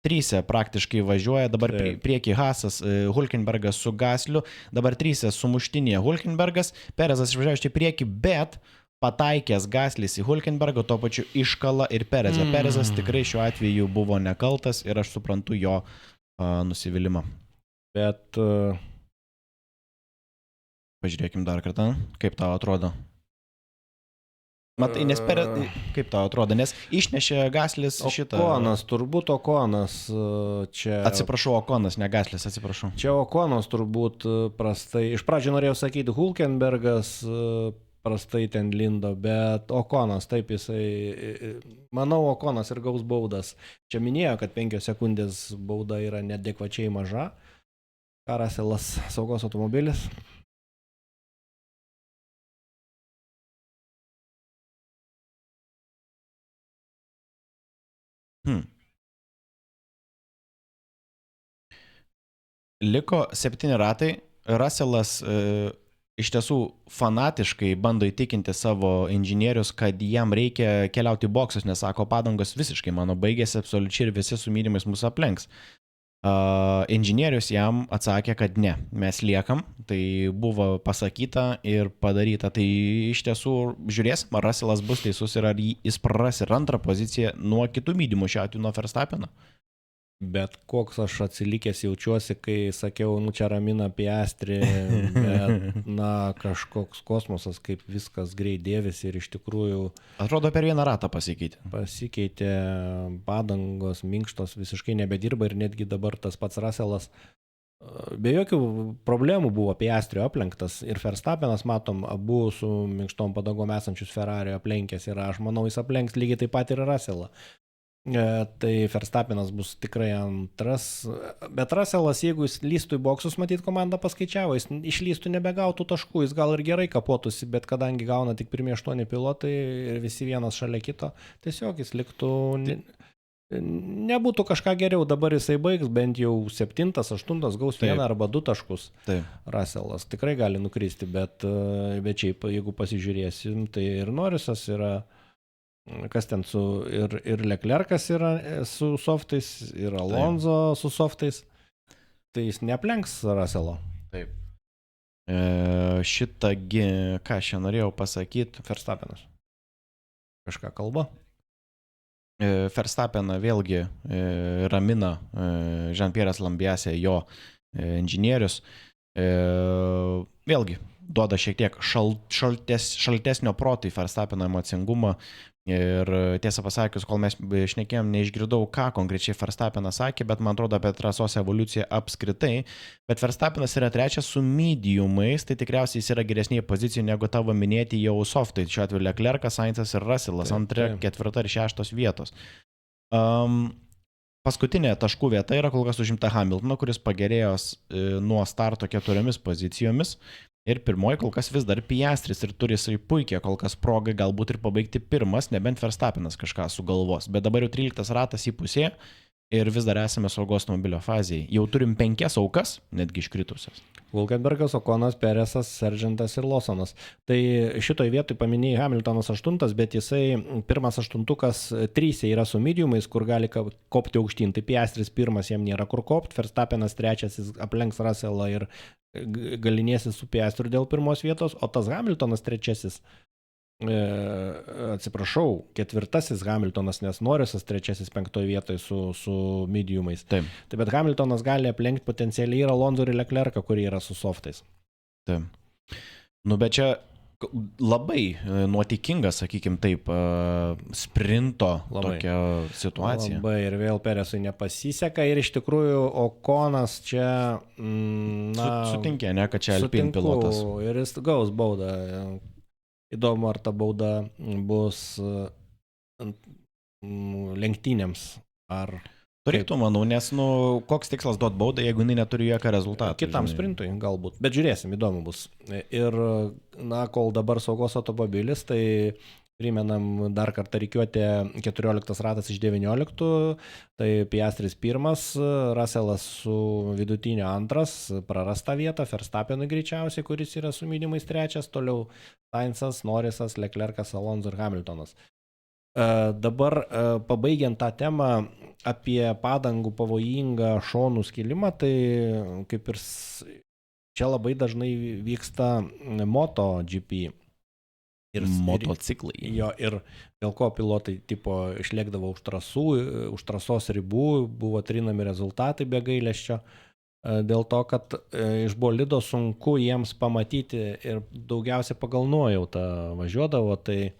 3 praktiškai važiuoja, dabar prieki Haasas, Hulkenbergas su Gasliu, dabar 3 sumuštinėje Hulkenbergas, Perezas išvažiavo iš prieki, bet pataikęs Gaslis į Hulkenbergą, tuo pačiu iškala ir Perezą. Perezas tikrai šiuo atveju buvo nekaltas ir aš suprantu jo nusivylimą. Bet... Pažiūrėkim dar kartą, kaip tau atrodo. Matai, nes kaip tau atrodo, nes išnešė Gaslis šitą... Okonas, turbūt Okonas čia... Atsiprašau, Okonas, ne Gaslis, atsiprašau. Čia Okonas turbūt prastai... Iš pradžių norėjau sakyti Hulkenbergas... prastai ten lindo, bet Okonas, taip jisai, manau, Okonas ir gaus baudas. Čia minėjo, kad 5 sekundės bauda yra neadekvačiai maža. Ruselas saugos automobilis. Liko 7 ratai. Russellas iš tiesų fanatiškai bando įtikinti savo inžinierius, kad jam reikia keliauti į boksus, nes sako, padangos visiškai mano baigėsi absoliučiai ir visi su mylimais mūsų aplenks. Inžinierius jam atsakė, kad ne, mes liekam, tai buvo pasakyta ir padaryta. Tai iš tiesų žiūrėsim, ar Russellas bus teisus ir ar jis praras ir antrą poziciją nuo kitų mydimų, šiuo atveju nuo Verstappeno. Bet koks aš atsilikęs jaučiuosi, kai sakiau, čia ramina Piastri, bet, kažkoks kosmosas, kaip viskas greit dėvisi ir iš tikrųjų... Atrodo, per vieną ratą pasikeitė. Pasikeitė, padangos, minkštos visiškai nebedirba ir netgi dabar tas pats Russellas be jokių problemų buvo Piastrio aplenktas ir Verstappenas, matom, abu su minkštom padangom esančius Ferrari aplenkęs ir aš manau, jis aplenks lygiai taip pat ir Russellą. Tai Verstappenas bus tikrai antras, bet Russellas, jeigu jis lystų į boksus, matyt, komanda paskaičiavo, jis išlystų nebegautų taškų, jis gal ir gerai kapotųsi, bet kadangi gauna tik pirmie 8 pilotai ir visi vienas šalia kito, tiesiog jis liktų, nebūtų kažką geriau, dabar jisai baigs bent jau 7, 8, gaus 1 arba 2 taškus. Taip. Russellas tikrai gali nukristi, bet šiaip, jeigu pasižiūrėsim, tai ir Norrisas yra... Kas ten ir Leclercas yra su softais, ir Alonso su softais, tai jis neaplenks Russello. Taip. Šitągi, ką aš čia norėjau pasakyti, Verstappenas. Kažką kalba? Verstappeną vėlgi ramina Jean-Pierre'as Lambiase, jo inžinierius. Vėlgi, duoda šiek tiek šaltesnio protui Verstappeno emocingumą. Ir tiesą pasakius, kol mes šnekėjom, neišgirdau, ką konkrečiai Verstappenas sakė, bet man atrodo apie trasos evoliuciją apskritai. Bet Verstappenas yra trečias su mediumais, tai tikriausiai jis yra geresnėje pozicijoje negu tavo minėti jau softai. Šiuo atveju Leclercas, Sainzas ir Russellas, 2, 4 ir 6 vietos. Paskutinė taškų vieta yra kol kas užimta Hamiltono, kuris pagerėjo nuo starto 4 pozicijomis. Ir pirmoji kol kas vis dar Piastris ir turi jisai puikiai kol kas progai galbūt ir pabaigti pirmas, nebent Verstappenas kažką sugalvos. Bet dabar jau 13 ratas į pusę ir vis dar esame saugos automobilio fazėje. Jau turim 5 aukas, netgi iškritusias. Hulkenbergas, Okonas, Peresas, Sargentas ir Lawsonas. Tai šitoj vietoj paminėjai Hamiltonas 8, bet jisai pirmas 8-ukas 3 yra su mediumais, kur gali kopti aukštyn. Tai Piastris pirmas, jam nėra kur kopti, Verstappenas 3, jis aplenks Russellą ir galinėsis su Piastriu dėl pirmos vietos, o tas Hamiltonas 3, atsiprašau, 4 Hamiltonas, nes Norrisas 3, 5 vietoje su mediumais. Taip. Bet Hamiltonas gali aplenkti potencialiai ir Alonso ir Leclercą, kurie yra su softais. Taip. Bet čia labai nuotikinga, sakykim taip, sprinto tokia situacija. Labai ir vėl Peresui nepasiseka ir iš tikrųjų Okonas čia... Sutinkė, ne, kad čia Alpine pilotas. Ir jis gaus baudą. Įdomu, ar ta bauda bus lenktynėms, ar... Turėtų, manau, nes, koks tikslas duot baudą, jeigu jinai neturi jokio rezultato. Kitam sprintui galbūt, bet žiūrėsim, įdomu bus. Ir, kol dabar saugos automobilis, tai primenam dar kartą rikiuotė 14 ratas iš 19, tai Piastris 1, Russellas su vidutinio 2, prarasta vieta, Verstappenui greičiausiai, kuris yra su minimais 3, toliau Sainzas, Norrisas, Leclercas, Alonso ir Hamiltonas. Dabar pabaigiant tą temą apie padangų pavojingą šonų skilimą, tai kaip ir čia labai dažnai vyksta MotoGP. Ir motociklai. Ir dėl ko pilotai tipo išlėkdavo už trasos ribų, buvo trinami rezultatai be gailesčio. Dėl to, kad iš bolido sunku jiems pamatyti ir daugiausiai pagal nuojautą važiuodavo, tai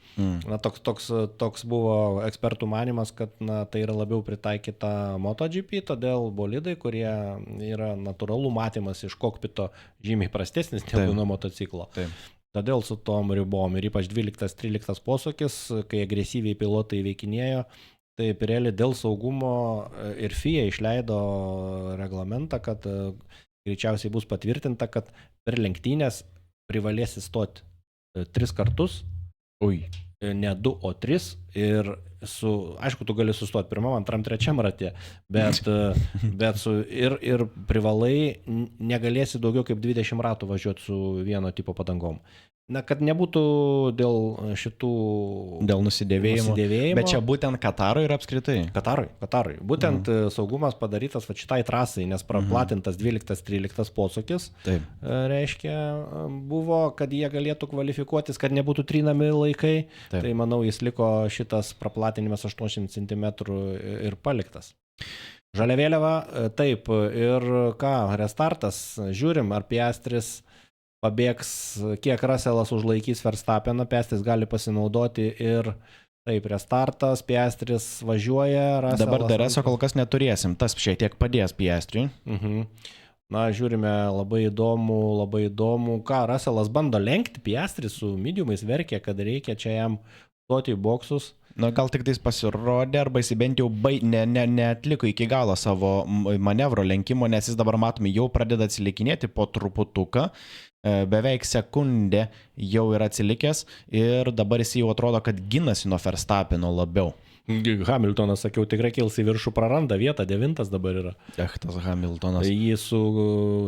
toks buvo ekspertų manimas, kad tai yra labiau pritaikyta MotoGP, todėl bolidai, kurie yra natūralų matymas iš kokpito žymiai prastesnis negu nuo motociklo. Taip. Todėl su tom ribom ir ypač 12-13 posūkis, kai agresyviai pilotai veikinėjo, tai Pirelli dėl saugumo ir FIA išleido reglamentą, kad greičiausiai bus patvirtinta, kad per lenktynės privalės įstoti 3 kartus. ne 2, o 3 ir aišku, tu gali sustoti pirmam, antram, trečiam ratė, bet ir privalai negalėsi daugiau kaip 20 ratų važiuoti su vieno tipo padangom. Na, kad nebūtų dėl šitų... Dėl nusidėvėjimo. Bet čia būtent Katarui ir apskritai? Katarui. Būtent saugumas padarytas va šitai trasai, nes praplatintas 12-13 posūkis. Taip. Reiškia, buvo, kad jie galėtų kvalifikuotis, kad nebūtų trinami laikai. Taip. Tai manau, jis liko šitas praplatinimas 80 cm ir paliktas. Žalia vėliava, taip. Ir ką, restartas, žiūrim, ar Piastris pabėgs, kiek Russellas užlaikys Verstappeną, Piastris gali pasinaudoti ir taip, restartas, Piastris važiuoja, Russellas... Dabar DRS kol kas neturėsim, tas šiek tiek padės Piastriui. Na, žiūrime, labai įdomu, ką Russellas bando lenkti, Piastris su mediumais verkia, kad reikia čia jam stoti į boksus. Na, gal tik tais pasirodė, arba jis bent jau neatliko iki galo savo manevro lenkimo, nes jis dabar matome jau pradeda atsilikinėti po truputuką. Beveik sekundę jau yra atsilikęs ir dabar jis jau atrodo, kad ginasi nuo Verstappeno labiau. Hamiltonas, sakiau, tikrai kils į viršų, praranda vietą, 9 dabar yra. Tas Hamiltonas. Jį su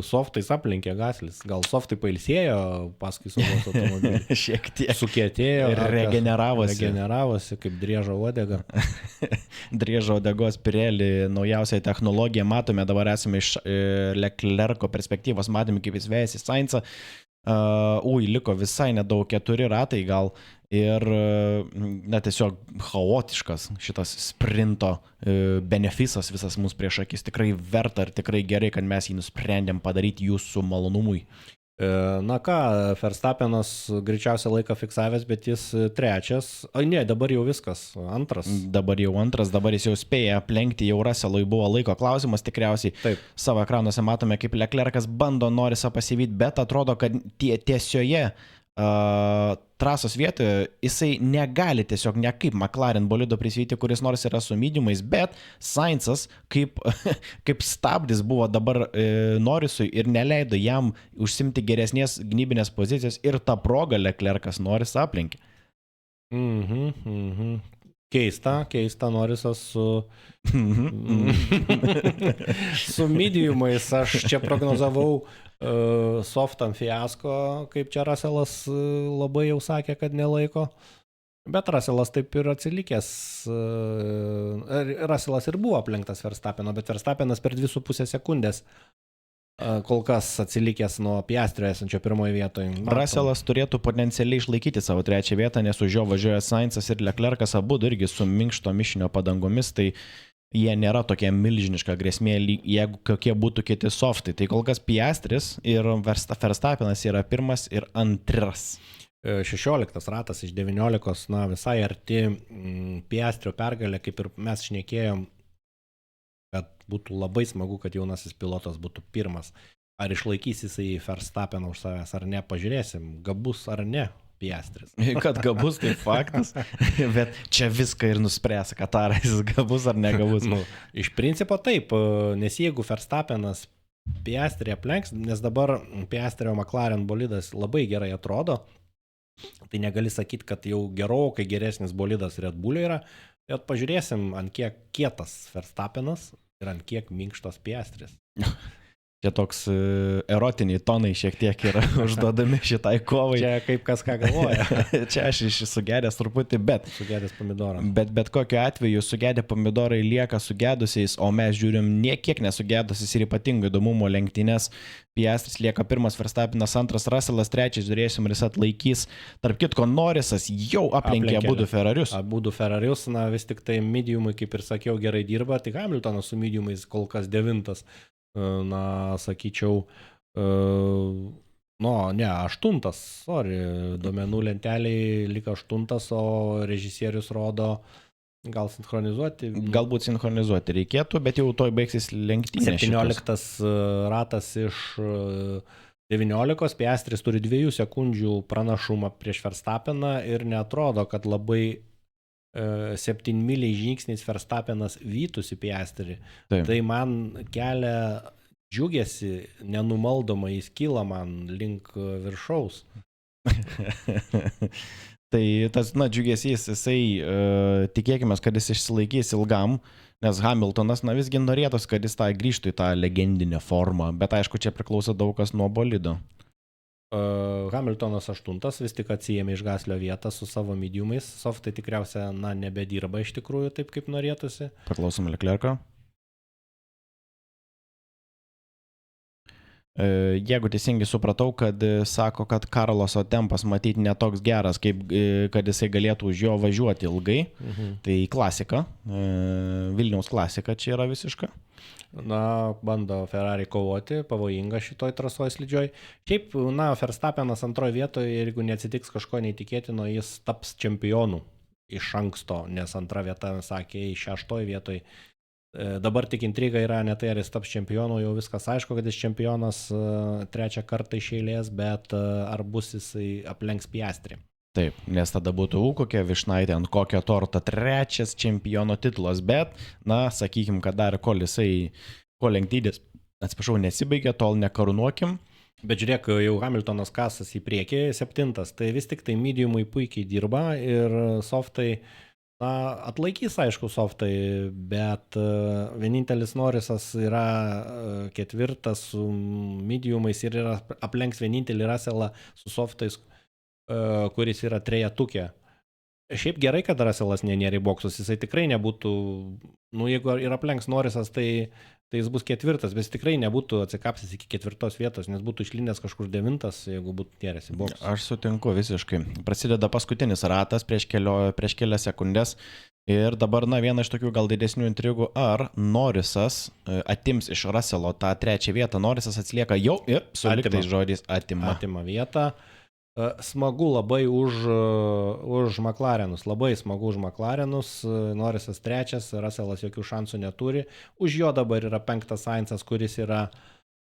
softais aplenkė Gaslis. Gal softai pailsėjo paskui saugos automobilį. Šiek tiek. Sukietėjo. Ir regeneravosi. Regeneravosi kaip driežo uodega. Driežo uodegos Pirelli naujausiai technologija. Matome, dabar esame iš Leclerco perspektyvos, matome, kaip jis vejasi Sainzą. Liko visai nedaug, 4 ratai gal. Ir tiesiog chaotiškas šitas sprinto benefisas visas mūsų prieš akis. Tikrai verta ir tikrai gerai, kad mes jį nusprendėm padaryti jūsų malonumui. Na ką, Verstappenas greičiausiai laiką fiksavęs, bet jis 3. Ne, dabar jau viskas, 2. Dabar jau 2, dabar jis jau spėja aplenkti, jau Russellui buvo laiko klausimas tikriausiai. Taip. Savo ekranuose matome, kaip Leclercas bando Norrisą pasivyti, bet atrodo, kad tiesioje trasos vietoje jisai negali tiesiog kaip McLaren bolido prisivyti, kuris nors yra su mediumais, bet Sainzas kaip stabdis buvo dabar Norrisui ir neleido jam užsimti geresnės gynybinės pozicijos ir tą progą Leclercas Norrisą aplenkė. Keista Norrisas su mediumais. Aš čia prognozavau softam fiasko, kaip čia Russellas labai jau sakė, kad nelaiko. Bet Russellas taip ir atsilikęs. Russellas ir buvo aplenktas Verstappeno, bet Verstappenas per 2,5 sekundės kol kas atsilikęs nuo Piastrio esančio pirmoje vietoje. Russellas turėtų potencialiai išlaikyti savo 3 vietą, nes už jo važiuoja Sainzas ir Leclercas, abu irgi su minkšto mišinio padangomis, tai jie nėra tokia milžiniška grėsmė, jeigu kokie būtų kiti softai. Tai kol kas Piastris ir Verstappenas yra 1 ir 2. 16 ratas iš 19, na visai arti Piastrio pergalė, kaip ir mes šnekėjom, kad būtų labai smagu, kad jaunasis pilotas būtų 1. Ar išlaikys jisai Verstappeną už savęs ar ne, pažiūrėsim, gabus ar ne Piastris. Kad gabus, tai faktas, bet čia viską ir nuspręs, Kataras gabus ar negabus. Iš principo taip, nes jeigu Verstappenas Piastrį aplenks, nes dabar Piastrio McLaren bolidas labai gerai atrodo, tai negali sakyti, kad jau gerokai geresnis bolidas Red Bull'o yra, bet pažiūrėsim, ant kiek kietas Verstappenas ir ant kiek minkštas Piastris. Čia toks erotiniai tonai šiek tiek yra užduodami šitai kovai. Čia kaip kas ką galvoja. Čia aš sugedęs truputį, bet... Sugedęs pomidoras. Bet kokiu atveju sugedę pomidorai lieka sugedusiais, o mes žiūrim niekiek nesugedusiais ir ypatingo įdomumo lenktynės. Piastris lieka 1, Verstappenas 2, Russellas 3, žiūrėsim, ir jis atlaikys. Tarp kitko, Norrisas jau aplenkė abudu Ferrarius. Abudu Ferrarius, na vis tik tai mediumai, kaip ir sakiau, gerai dirba, tik Hamiltonas su mediumais kol kas 9. Na, sakyčiau, 8, duomenų lenteliai liko 8, o režisierius rodo gal sinchronizuoti. Galbūt sinchronizuoti reikėtų, bet jau toj baigsis lenktynė. 17 ratas iš 19, Piastris turi 2 sekundžių pranašumą prieš Verstappeną ir neatrodo, kad labai 7 miliai žingsniais Verstappenas vytųsi Piastrį. Taip. Tai man kelia džiugėsi, nenumaldomai jis kyla man link viršaus. Tai tas, džiugesys, jisai tikėkime, kad jis išsilaikys ilgam, nes Hamiltonas, visgi norėtos, kad jis grįžtų į tą legendinę formą, bet aišku, čia priklauso daug kas nuo bolido. Hamiltonas 8, vis tik atsijėmė iš Gaslio vietą su savo mediumais, softai tikriausia, nebedirba iš tikrųjų taip, kaip norėtųsi. Paklausom Leclerco. Jeigu teisingai supratau, kad sako, kad Karloso tempas matyti netoks geras, kaip kad jisai galėtų už jo važiuoti ilgai, tai klasika, Vilniaus klasika čia yra visiška. Bando Ferrari kovoti, pavojinga šitoj trasoj slidžioj. Šiaip, Verstappenas antroje vietoje, jeigu neatsitiks kažko neįtikėtino, jis taps čempionu iš anksto, nes antra vieta, sakė, į 6 vietoj. Dabar tik intriga yra ne tai, ar jis taps čempionu, jau viskas aišku, kad jis čempionas 3 kartą iš eilės, bet ar bus jisai aplenks Piastrį. Taip, nes tada būtų kokia višnaitė ant kokio torto 3 čempiono titulas, bet, sakykim, kad dar kol lenktynės, nesibaigė, tol nekarūnuokim. Bet žiūrėk, jau Hamiltonas kasas į priekį, 7, tai vis tik tai mediumai puikiai dirba ir softai, atlaikys aišku softai, bet vienintelis Norrisas yra 4 su mediumais ir aplenks vienintelį Russellą su softais, kuris yra 3. Šiaip gerai, kad Russellas nenėrė į boksus, jisai tikrai nebūtų, jeigu ir aplenks Norrisas, tai jis bus 4, bet jis tikrai nebūtų atsikapsęs iki 4 vietos, nes būtų išlindęs kažkur 9, jeigu būtų nėręs į boksus. Aš sutinku visiškai. Prasideda paskutinis ratas prieš kelias sekundės ir dabar, viena iš tokių gal didesnių intrigų, ar Norrisas atims iš Russello tą 3 vietą, Norrisas atsilieka jau ir su liktais žodžiais atima vietą. Smagu labai už McLarenus, Norrisas 3, Russellas jokių šansų neturi, už jo dabar yra 5 Sainzas, kuris yra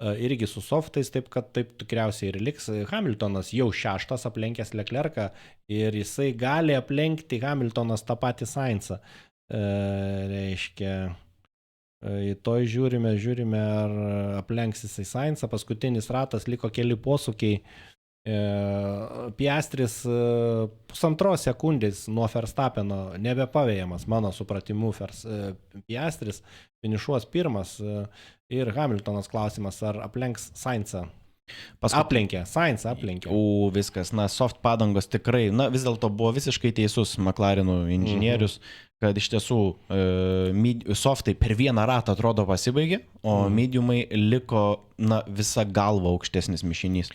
irgi su softais, taip kad taip tikriausiai ir liks. Hamiltonas jau 6, aplenkęs Leclercą ir jisai gali aplenkti Hamiltonas tą patį Sainzą. Reiškia, į to žiūrime, ar aplenks jisai Sainzą, paskutinis ratas, liko keli posūkiai. Piastris 1,5 sekundės nuo Verstappeno nebepavėjamas, mano supratimu, Piastris finišuos 1 ir Hamiltonas klausimas, ar aplenks Sainzą. Sainzą aplenkė. Viskas, soft padangos tikrai, vis dėlto buvo visiškai teisus McLarenų inžinierius, kad iš tiesų softai per vieną ratą atrodo pasibaigė, o mediumai liko visa galva aukštesnis mišinys.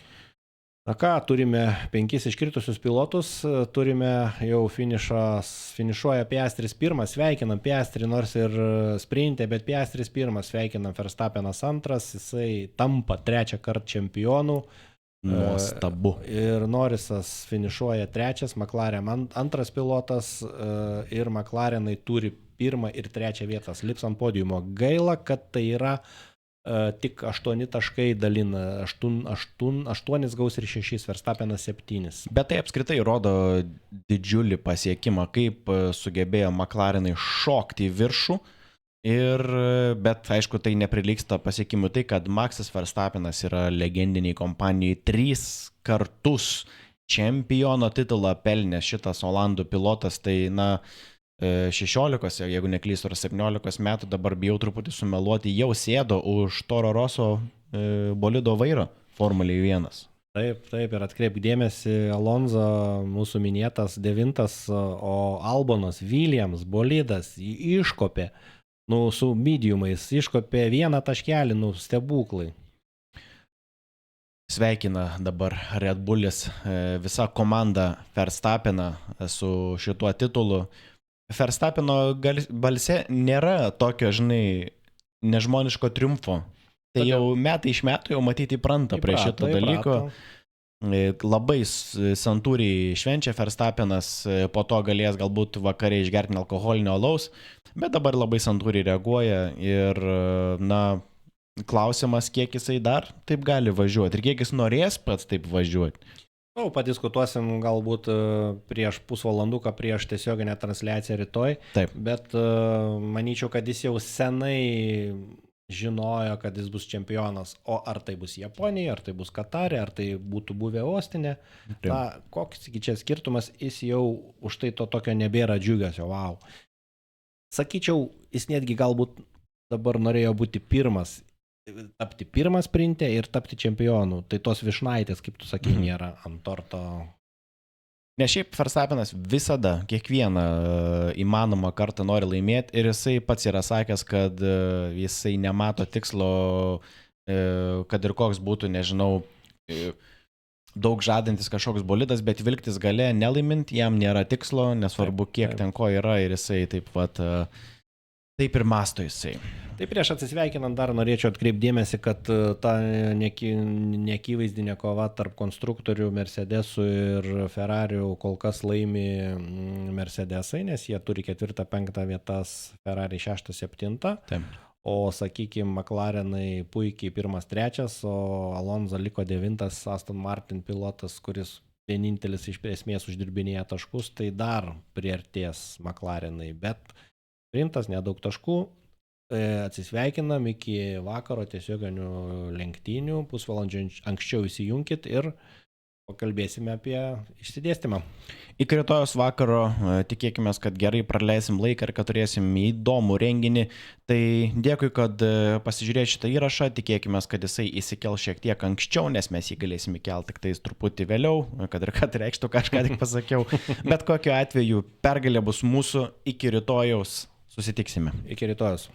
Turime 5 iškritusius pilotus, turime jau finišuoja Piastris 1, sveikinam Piastrį, nors ir sprinte, bet Piastris 1, sveikinam Verstappenas 2, jisai tampa 3 kartą čempionu. Nuostabu. Ir Norrisas finišuoja 3, McLaren 2 pilotas ir McLarenai turi 1 ir 3 vietas, lips ant podiumo. Gaila, kad tai yra tik 8 taškai dalina, 8 gaus ir 6, Verstappenas 7. Bet tai apskritai rodo didžiulį pasiekimą, kaip sugebėjo McLarenai šokti į viršų, bet aišku, tai neprilygsta pasiekimui tai, kad Maxas Verstappenas yra legendiniai kompanijai 3 kartus čempiono titulą pelnęs šitas olandų pilotas, tai 16, jeigu neklystu, ar 17 metų, dabar bijau truputį sumeluoti, jau sėdo už Toro Rosso bolido vairo Formulėje 1. Taip, ir atkreipk dėmesį, Alonso mūsų minėtas 9, o Albonas, Williams, bolidas iškopė, su mediumais, iškopė 1 taškelį, stebuklai. Sveikina dabar Red Bullis visa komanda Verstappeną su šituo titulu. Verstappeno balse nėra tokio, nežmoniško triumfo. Tai jau metai iš metų jau matyti įpranta prie šito dalyko. Labai santūriai švenčia Verstappenas, po to galės galbūt vakare išgerti alkoholinio alaus, bet dabar labai santūriai reaguoja ir, klausimas, kiek jisai dar taip gali važiuoti ir kiek jis norės pats taip važiuoti. Padiskutuosim galbūt prieš pusvalanduką, prieš tiesioginę transliaciją rytoj. Taip. Bet manyčiau, kad jis jau senai žinojo, kad jis bus čempionas, o ar tai bus Japonija, ar tai bus Katarė, ar tai būtų buvę Ostinė, na, koks čia skirtumas, jis jau už tai to tokio nebėra džiugesio, wow. Sakyčiau, jis netgi galbūt dabar norėjo būti pirmas, tapti pirmas sprinte ir tapti čempionu, tai tos višnaitės, kaip tu sakai, nėra ant torto. Nes šiaip Verstappenas visada, kiekvieną įmanomą kartą nori laimėti ir jisai pats yra sakęs, kad jisai nemato tikslo, kad ir koks būtų, nežinau, daug žadantis kažkoks bolidas, bet vilktis gale nelaimint, jam nėra tikslo, nesvarbu kiek ten ko yra ir jisai taip pat, taip ir masto jisai. Tai prieš atsisveikinant dar norėčiau atkreipdėmėsi, kad ta neakivaizdinė kova tarp konstruktorių Mercedesų ir Ferrarių kol kas laimi Mercedesai, nes jie turi 4-5 vietas, Ferrari 6-7. Taip. O, sakykime, McLarenai puikiai 1-3, o Alonso liko 9, Aston Martin pilotas, kuris vienintelis iš esmės uždirbinėja taškus, tai dar priartės McLarenai, bet sprintas, nedaug taškų. Atsisveikinam iki vakaro tiesioginių lenktynių, pusvalandžio anksčiau įsijunkit ir pakalbėsime apie išsidėstymą. Iki rytojos vakaro tikėkime, kad gerai praleisim laiką ir kad turėsim įdomų renginį. Tai dėkui, kad pasižiūrėjote šitą įrašą, tikėkime, kad jisai įsikel šiek tiek anksčiau, nes mes jį galėsim įkelti tik tais truputį vėliau, kad ir kad reikštų kažką tik pasakiau. Bet kokiu atveju pergalė bus mūsų, iki rytojaus susitiksime. Iki rytojos.